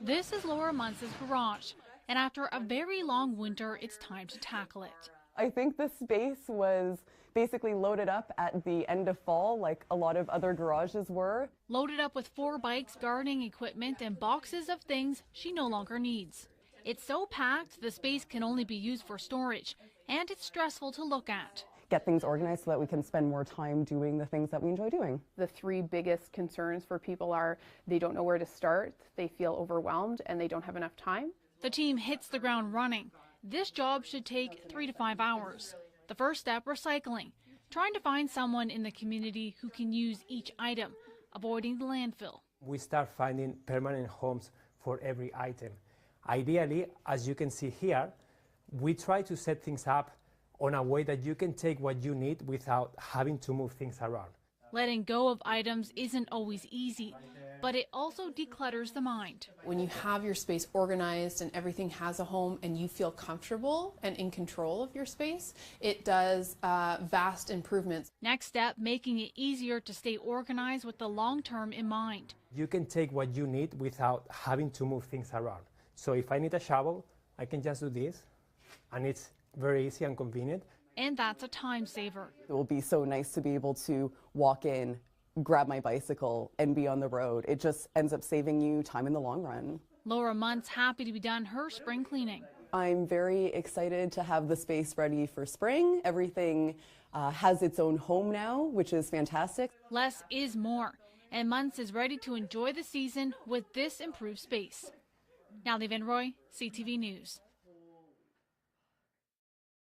This is Laura Muntz's garage, and after a very long winter, it's time to tackle it. I think this space was basically loaded up at the end of fall, like a lot of other garages were. Loaded up with 4 bikes, gardening equipment, and boxes of things she no longer needs. It's so packed, the space can only be used for storage, and it's stressful to look at. Get things organized so that we can spend more time doing the things that we enjoy doing. The 3 biggest concerns for people are they don't know where to start, they feel overwhelmed, and they don't have enough time. The team hits the ground running. This job should take 3 to 5 hours. The first step, recycling. Trying to find someone in the community who can use each item, avoiding the landfill. We start finding permanent homes for every item. Ideally, as you can see here, we try to set things up on a way that you can take what you need without having to move things around. Letting go of items isn't always easy, but it also declutters the mind. When you have your space organized and everything has a home and you feel comfortable and in control of your space, it does vast improvements. Next step, making it easier to stay organized with the long term in mind. You can take what you need without having to move things around. So if I need a shovel, I can just do this, and it's very easy and convenient. And that's a time saver. It will be so nice to be able to walk in, grab my bicycle, and be on the road. It just ends up saving you time in the long run. Laura Muntz happy to be done her spring cleaning. I'm very excited to have the space ready for spring. Everything has its own home now, which is fantastic. Less is more, and Muntz is ready to enjoy the season with this improved space. Natalie Van Roy, CTV News.